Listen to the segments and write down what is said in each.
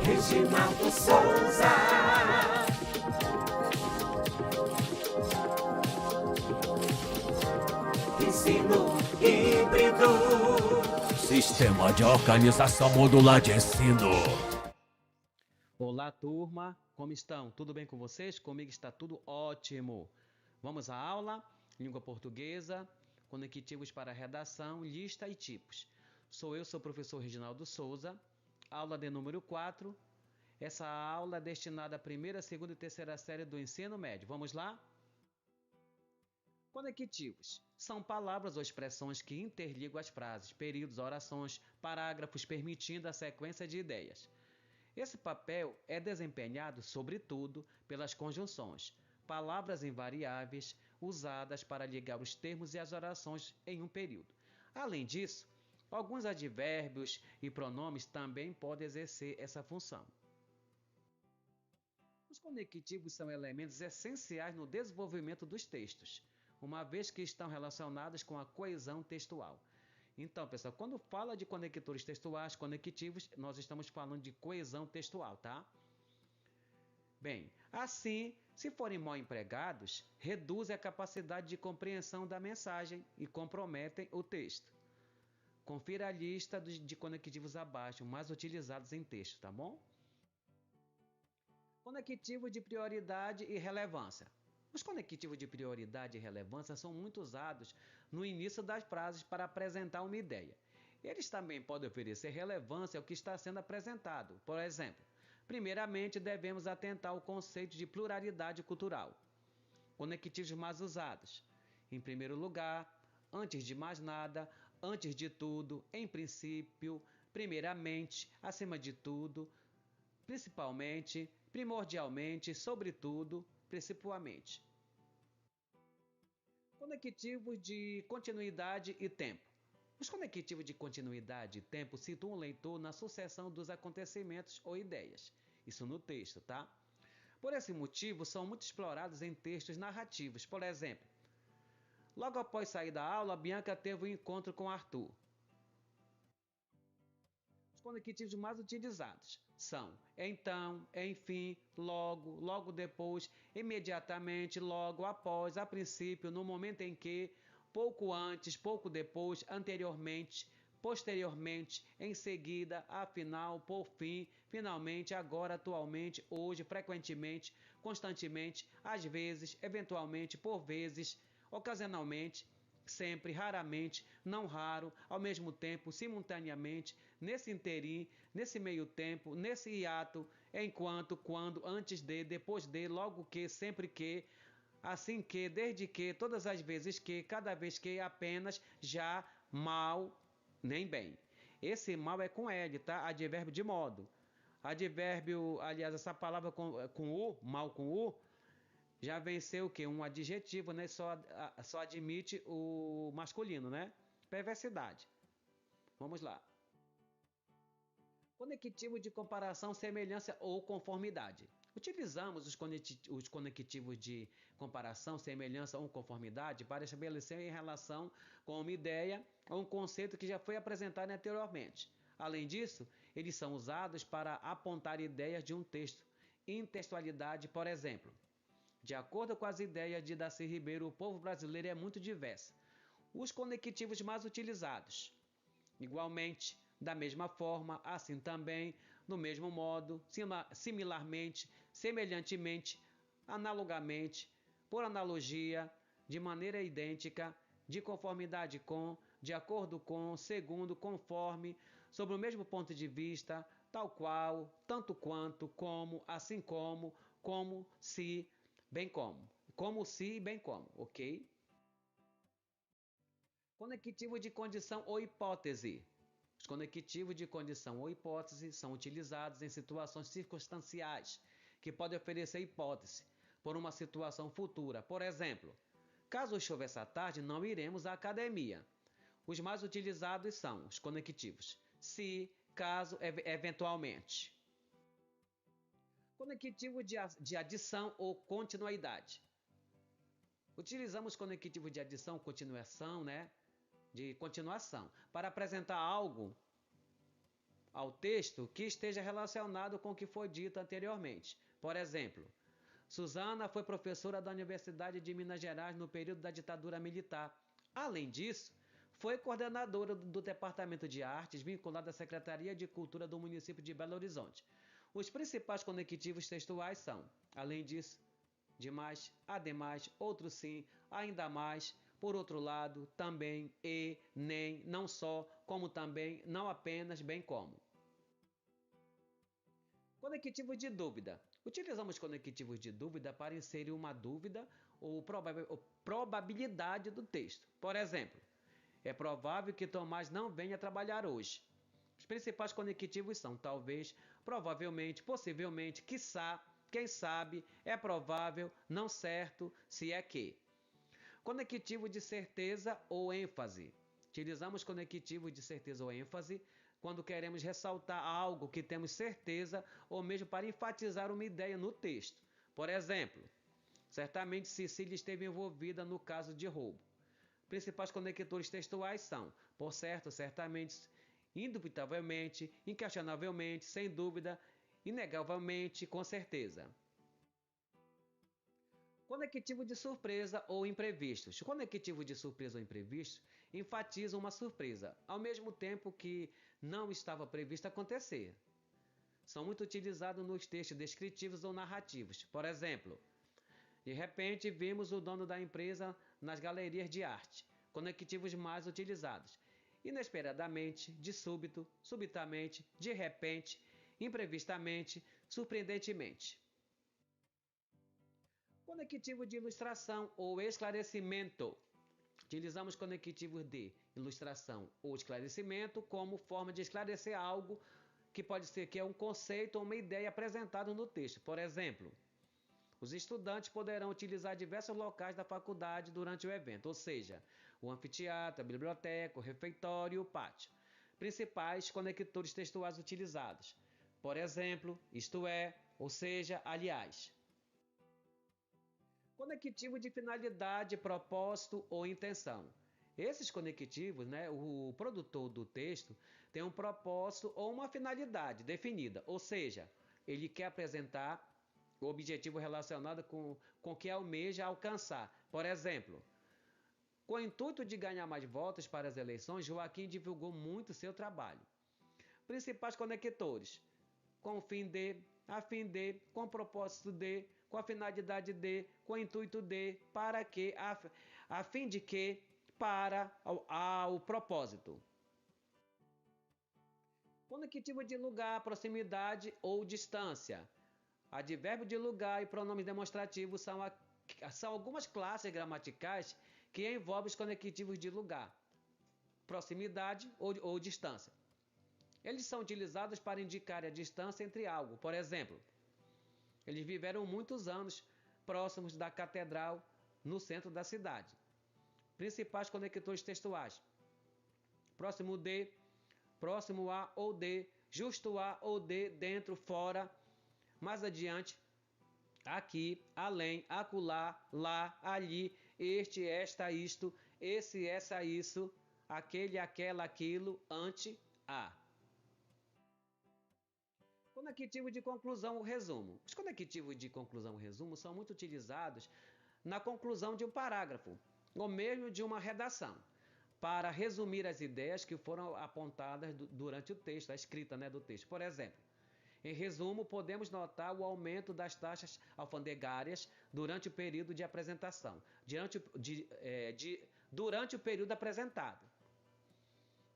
Reginaldo Souza. Ensino híbrido. Sistema de organização modular de ensino. Olá, turma. Como estão? Tudo bem com vocês? Comigo está tudo ótimo. Vamos à aula. Língua portuguesa, conectivos para redação, lista e tipos. Sou o professor Reginaldo Souza. Aula de número 4. Essa aula é destinada à primeira, segunda e terceira série do ensino médio. Vamos lá? Conectivos são palavras ou expressões que interligam as frases, períodos, orações, parágrafos, permitindo a sequência de ideias. Esse papel é desempenhado, sobretudo, pelas conjunções, palavras invariáveis usadas para ligar os termos e as orações em um período. Além disso, alguns advérbios e pronomes também podem exercer essa função. Os conectivos são elementos essenciais no desenvolvimento dos textos, uma vez que estão relacionados com a coesão textual. Então, pessoal, quando fala de conectores textuais, conectivos, nós estamos falando de coesão textual, tá? Bem, assim, se forem mal empregados, reduzem a capacidade de compreensão da mensagem e comprometem o texto. Confira a lista de conectivos abaixo, mais utilizados em texto, tá bom? Conectivo de prioridade e relevância. Os conectivos de prioridade e relevância são muito usados no início das frases para apresentar uma ideia. Eles também podem oferecer relevância ao que está sendo apresentado. Por exemplo, primeiramente devemos atentar ao conceito de pluralidade cultural. Conectivos mais usados. Em primeiro lugar, antes de mais nada, antes de tudo, em princípio, primeiramente, acima de tudo, principalmente, primordialmente, sobretudo, principalmente. Conectivos de continuidade e tempo. Os conectivos de continuidade e tempo situam o leitor na sucessão dos acontecimentos ou ideias. Isso no texto, tá? Por esse motivo, são muito explorados em textos narrativos. Por exemplo, logo após sair da aula, Bianca teve um encontro com Arthur. Os conectivos mais utilizados são então, enfim, logo, logo depois, imediatamente, logo após, a princípio, no momento em que, pouco antes, pouco depois, anteriormente, posteriormente, em seguida, afinal, por fim, finalmente, agora, atualmente, hoje, frequentemente, constantemente, às vezes, eventualmente, por vezes, ocasionalmente, sempre, raramente, não raro, ao mesmo tempo, simultaneamente, nesse interim, nesse meio tempo, nesse hiato, enquanto, quando, antes de, depois de, logo que, sempre que, assim que, desde que, todas as vezes que, cada vez que, apenas, já, mal, nem bem. Esse mal é com L, tá? Advérbio de modo. Advérbio, aliás, essa palavra com U, mal com U, já vem ser o quê? Um adjetivo, né? Só admite o masculino, né? Perversidade. Vamos lá. Conectivo de comparação, semelhança ou conformidade. Utilizamos os conectivos de comparação, semelhança ou conformidade para estabelecer em relação com uma ideia ou um conceito que já foi apresentado anteriormente. Além disso, eles são usados para apontar ideias de um texto. Intextualidade, por exemplo. De acordo com as ideias de Darcy Ribeiro, o povo brasileiro é muito diverso. Os conectivos mais utilizados. Igualmente, da mesma forma, assim também, no mesmo modo, similarmente, semelhantemente, analogamente, por analogia, de maneira idêntica, de conformidade com, de acordo com, segundo, conforme, sobre o mesmo ponto de vista, tal qual, tanto quanto, como, assim como, se, bem como se, bem como, ok? Conectivo de condição ou hipótese. Os conectivos de condição ou hipótese são utilizados em situações circunstanciais que podem oferecer hipótese por uma situação futura. Por exemplo, caso chova essa tarde, não iremos à academia. Os mais utilizados são os conectivos se, caso, eventualmente. Conectivo de adição ou continuidade. Utilizamos conectivo de adição, continuação, né? De continuação, para apresentar algo ao texto que esteja relacionado com o que foi dito anteriormente. Por exemplo, Susana foi professora da Universidade de Minas Gerais no período da ditadura militar. Além disso, foi coordenadora do Departamento de Artes vinculada à Secretaria de Cultura do município de Belo Horizonte. Os principais conectivos textuais são, além disso, demais, ademais, outro sim, ainda mais, por outro lado, também, e, nem, não só, como também, não apenas, bem como. Conectivos de dúvida. Utilizamos conectivos de dúvida para inserir uma dúvida ou probabilidade do texto. Por exemplo, é provável que Tomás não venha trabalhar hoje. Os principais conectivos são talvez, provavelmente, possivelmente, quiçá, quem sabe, é provável, não certo, se é que. Conectivo de certeza ou ênfase. Utilizamos conectivos de certeza ou ênfase quando queremos ressaltar algo que temos certeza ou mesmo para enfatizar uma ideia no texto. Por exemplo, certamente Cecília esteve envolvida no caso de roubo. Principais conectores textuais são, por certo, certamente, indubitavelmente, inquestionavelmente, sem dúvida, inegavelmente, com certeza. Conectivo de surpresa ou imprevistos. Conectivo de surpresa ou imprevisto enfatiza uma surpresa, ao mesmo tempo que não estava previsto acontecer. São muito utilizados nos textos descritivos ou narrativos. Por exemplo, de repente vimos o dono da empresa nas galerias de arte. Conectivos mais utilizados. Inesperadamente, de súbito, subitamente, de repente, imprevistamente, surpreendentemente. Conectivo de ilustração ou esclarecimento. Utilizamos conectivos de ilustração ou esclarecimento como forma de esclarecer algo que pode ser que é um conceito ou uma ideia apresentado no texto. Por exemplo, os estudantes poderão utilizar diversos locais da faculdade durante o evento, ou seja, o anfiteatro, a biblioteca, o refeitório e o pátio. Principais conectores textuais utilizados. Por exemplo, isto é, ou seja, aliás. Conectivo de finalidade, propósito ou intenção. Esses conectivos, o produtor do texto tem um propósito ou uma finalidade definida, ou seja, ele quer apresentar o objetivo relacionado com o que almeja alcançar. Por exemplo, com o intuito de ganhar mais votos para as eleições, Joaquim divulgou muito seu trabalho. Principais conectores: com o fim de, a fim de, com o propósito de, com a finalidade de, com o intuito de, para que, a fim de que, para, ao propósito. Conectivo de lugar, proximidade ou distância. Advérbio de lugar e pronomes demonstrativos são algumas classes gramaticais que envolvem os conectivos de lugar, proximidade ou distância. Eles são utilizados para indicar a distância entre algo. Por exemplo, eles viveram muitos anos próximos da catedral no centro da cidade. Principais conectores textuais: próximo de, próximo a ou de, justo a ou de, dentro, fora, mais adiante, aqui, além, acolá, lá, ali, este, esta, isto, esse, essa, isso, aquele, aquela, aquilo, ante, a. Conectivo de conclusão ou resumo. Os conectivos de conclusão ou resumo são muito utilizados na conclusão de um parágrafo, ou mesmo de uma redação, para resumir as ideias que foram apontadas durante o texto, a escrita do texto. Por exemplo, em resumo, podemos notar o aumento das taxas alfandegárias durante o período de apresentação, durante o período apresentado.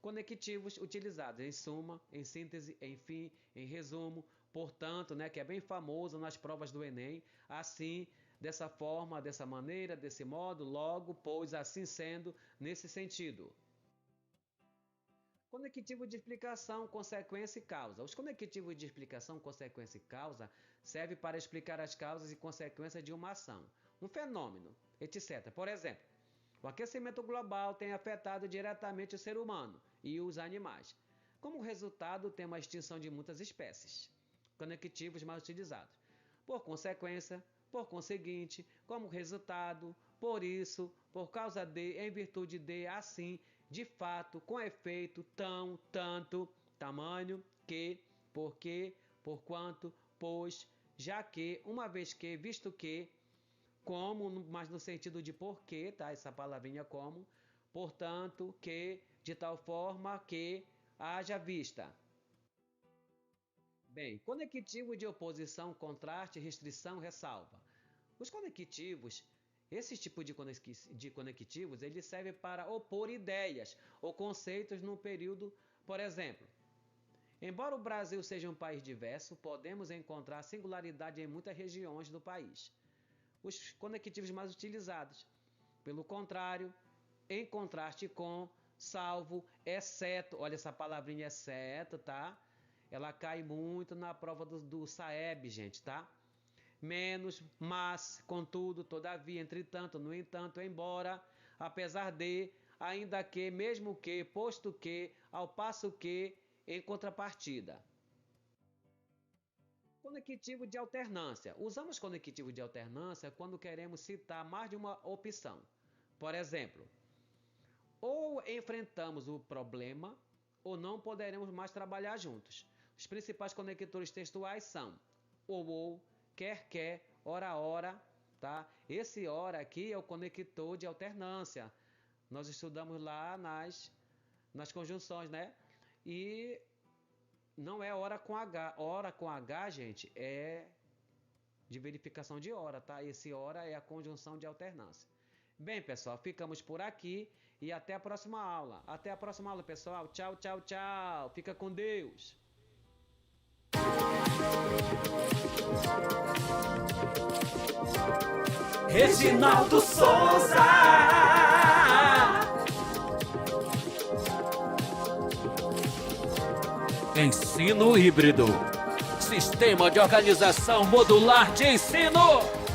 Conectivos utilizados em suma, em síntese, enfim, em resumo, portanto, que é bem famoso nas provas do Enem, assim, dessa forma, dessa maneira, desse modo, logo, pois, assim sendo, nesse sentido. Conectivo de explicação, consequência e causa. Os conectivos de explicação, consequência e causa servem para explicar as causas e consequências de uma ação, um fenômeno, etc. Por exemplo, o aquecimento global tem afetado diretamente o ser humano e os animais. Como resultado, temos a extinção de muitas espécies. Conectivos mais utilizados. Por consequência, por conseguinte, como resultado, por isso, por causa de, em virtude de, assim, de fato, com efeito, tão, tanto, tamanho, que, porque, porquanto, pois, já que, uma vez que, visto que, como, mas no sentido de porquê, tá? Essa palavrinha como, portanto, que, de tal forma que haja vista. Bem, conectivo de oposição, contraste, restrição, ressalva. Os conectivos, esse tipo de conectivos, ele serve para opor ideias ou conceitos no período, por exemplo. Embora o Brasil seja um país diverso, podemos encontrar singularidade em muitas regiões do país. Os conectivos mais utilizados. Pelo contrário, em contraste com, salvo, exceto, olha essa palavrinha exceto, tá? Ela cai muito na prova do SAEB, gente, tá? Menos, mas, contudo, todavia, entretanto, no entanto, embora, apesar de, ainda que, mesmo que, posto que, ao passo que, em contrapartida. Conectivo de alternância. Usamos conectivo de alternância quando queremos citar mais de uma opção. Por exemplo, ou enfrentamos o problema, ou não poderemos mais trabalhar juntos. Os principais conectores textuais são ou, quer, ora, tá? Esse ora aqui é o conector de alternância. Nós estudamos lá nas conjunções, né? E não é hora com H. Hora com H, gente, é de verificação de hora, tá? Esse hora é a conjunção de alternância. Bem, pessoal, ficamos por aqui e até a próxima aula. Até a próxima aula, pessoal. Tchau, tchau, tchau. Fica com Deus. Reginaldo Souza. Ensino híbrido. Sistema de organização modular de ensino.